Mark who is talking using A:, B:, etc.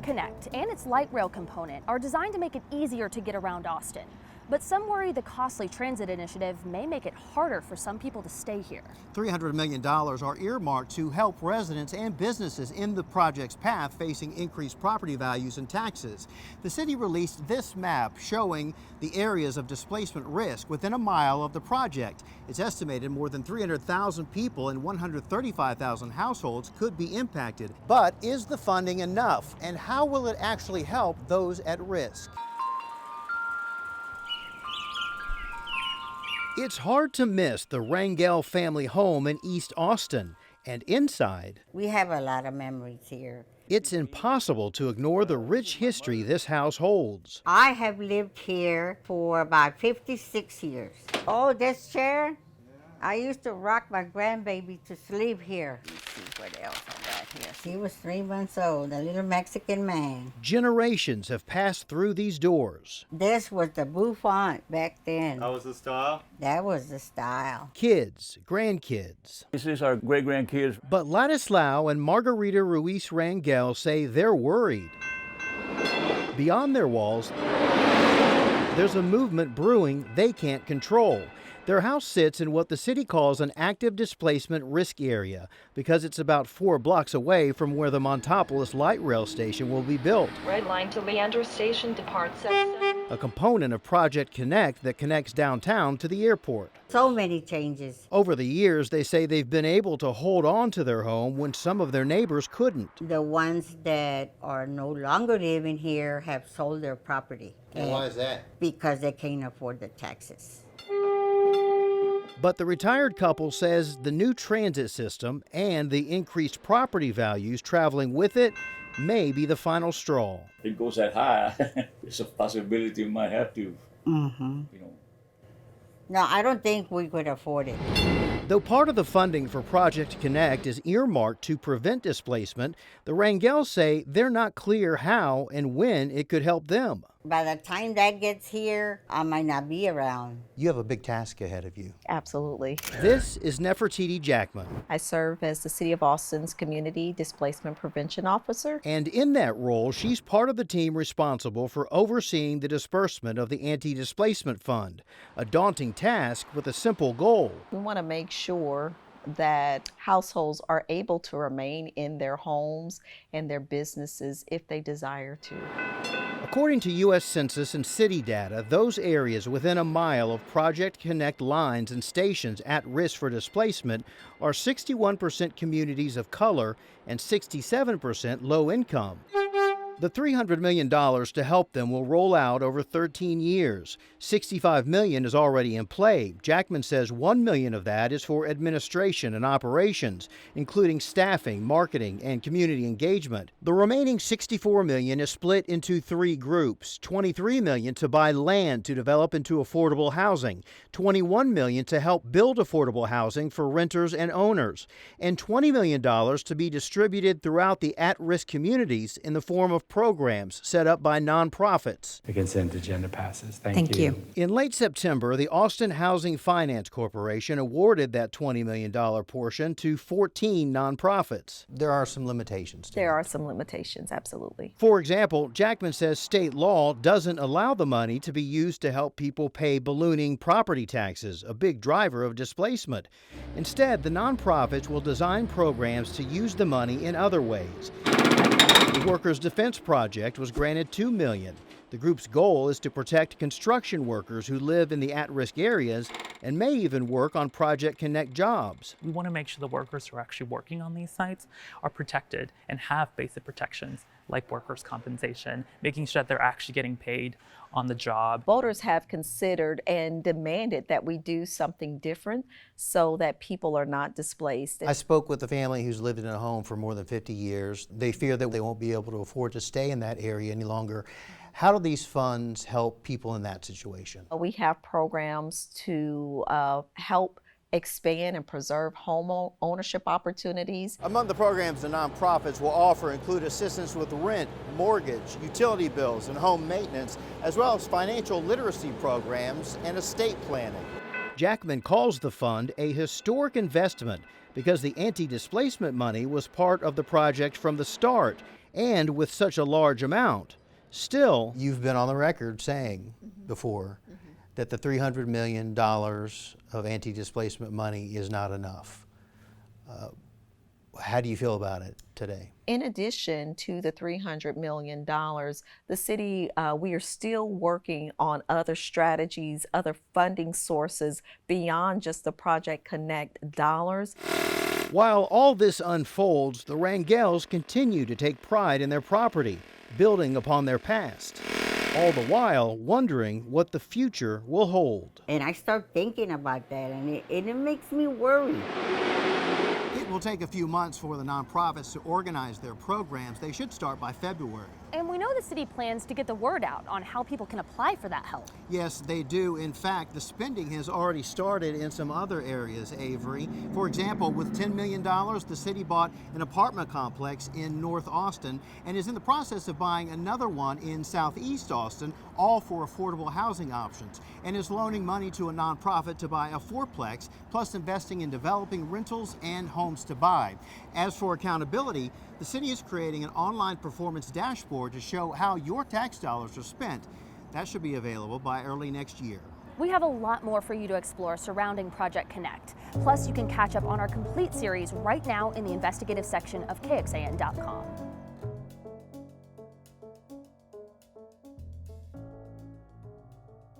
A: Connect and its light rail component are designed to make it easier to get around Austin. But some worry the costly transit initiative may make it harder for some people to stay here.
B: $300 million are earmarked to help residents and businesses in the project's path facing increased property values and taxes. The city released this map showing the areas of displacement risk within a mile of the project. It's estimated more than 300,000 people and 135,000 households could be impacted. But is the funding enough? And how will it actually help those at risk? It's hard to miss the Rangel family home in East Austin, and inside,
C: we have a lot of memories here.
B: It's impossible to ignore the rich history this house holds.
C: I have lived here for about 56 years. Oh, this chair? I used to rock my grandbaby to sleep here. Let's see what else I got here. She was 3 months old, a little Mexican man.
B: Generations have passed through these doors.
C: This was the bouffant back then.
D: That was the style?
C: That was the style.
B: Kids, grandkids.
E: This is our great-grandkids.
B: But Ladislao and Margarita Ruiz Rangel say they're worried. Beyond their walls, there's a movement brewing they can't control. Their house sits in what the city calls an active displacement risk area because it's about 4 blocks away from where the Montopolis light rail station will be built.
F: Red line to Leandro Station departs at 7.
B: A component of Project Connect that connects downtown to the airport.
C: So many changes.
B: Over the years, they say they've been able to hold on to their home when some of their neighbors couldn't.
C: The ones that are no longer living here have sold their property.
B: And why is that?
C: Because they can't afford the taxes.
B: But the retired couple says the new transit system and the increased property values traveling with it may be the final straw.
E: If it goes that high, there's a possibility we might have to,
C: No, I don't think we could afford it.
B: Though part of the funding for Project Connect is earmarked to prevent displacement, the Rangels say they're not clear how and when it could help them.
C: By the time that gets here, I might not be around.
B: You have a big task ahead of you.
G: Absolutely.
B: This is Nefertiti Jackman.
G: I serve as the City of Austin's Community Displacement Prevention Officer.
B: And in that role, she's part of the team responsible for overseeing the disbursement of the anti-displacement fund, a daunting task with a simple goal.
G: We want to make sure that households are able to remain in their homes and their businesses if they desire to.
B: According to U.S. Census and city data, those areas within a mile of Project Connect lines and stations at risk for displacement are 61% communities of color and 67% low income. The $300 million to help them will roll out over 13 years. $65 million is already in play. Jackman says $1 million of that is for administration and operations, including staffing, marketing, and community engagement. The remaining $64 million is split into 3 groups. $23 million to buy land to develop into affordable housing, $21 million to help build affordable housing for renters and owners, and $20 million to be distributed throughout the at-risk communities in the form of programs set up by nonprofits.
H: The consent agenda passes. Thank you.
B: In late September, the Austin Housing Finance Corporation awarded that $20 million portion to 14 nonprofits. There are some limitations.
G: There are some limitations, absolutely.
B: For example, Jackman says state law doesn't allow the money to be used to help people pay ballooning property taxes, a big driver of displacement. Instead, the nonprofits will design programs to use the money in other ways. The Workers' Defense Project was granted $2 million. The group's goal is to protect construction workers who live in the at-risk areas and may even work on Project Connect jobs.
I: We want to make sure the workers who are actually working on these sites are protected and have basic protections like workers' compensation, making sure that they're actually getting paid on the job.
G: Voters have considered and demanded that we do something different so that people are not displaced.
B: I spoke with a family who's lived in a home for more than 50 years. They fear that they won't be able to afford to stay in that area any longer. How do these funds help people in that situation?
G: We have programs to help expand and preserve home ownership opportunities.
B: Among the programs the nonprofits will offer include assistance with rent, mortgage, utility bills, and home maintenance, as well as financial literacy programs and estate planning. Jackman calls the fund a historic investment because the anti-displacement money was part of the project from the start and with such a large amount. Still, you've been on the record saying before that the $300 million of anti-displacement money is not enough. How do you feel about it today?
G: In addition to the $300 million, the city, we are still working on other strategies, other funding sources beyond just the Project Connect dollars.
B: While all this unfolds, the Rangels continue to take pride in their property, building upon their past, all the while wondering what the future will hold.
C: And I start thinking about that, and it makes me worry.
B: It will take a few months for the nonprofits to organize their programs. They should start by February.
A: And we know the city plans to get the word out on how people can apply for that help.
B: Yes, they do. In fact, the spending has already started in some other areas, Avery. For example, with $10 million, the city bought an apartment complex in North Austin and is in the process of buying another one in Southeast Austin, all for affordable housing options, and is loaning money to a nonprofit to buy a fourplex, plus investing in developing rentals and homes to buy. As for accountability, the city is creating an online performance dashboard to show how your tax dollars are spent. That should be available by early next year.
A: We have a lot more for you to explore surrounding Project Connect. Plus, you can catch up on our complete series right now in the investigative section of KXAN.com.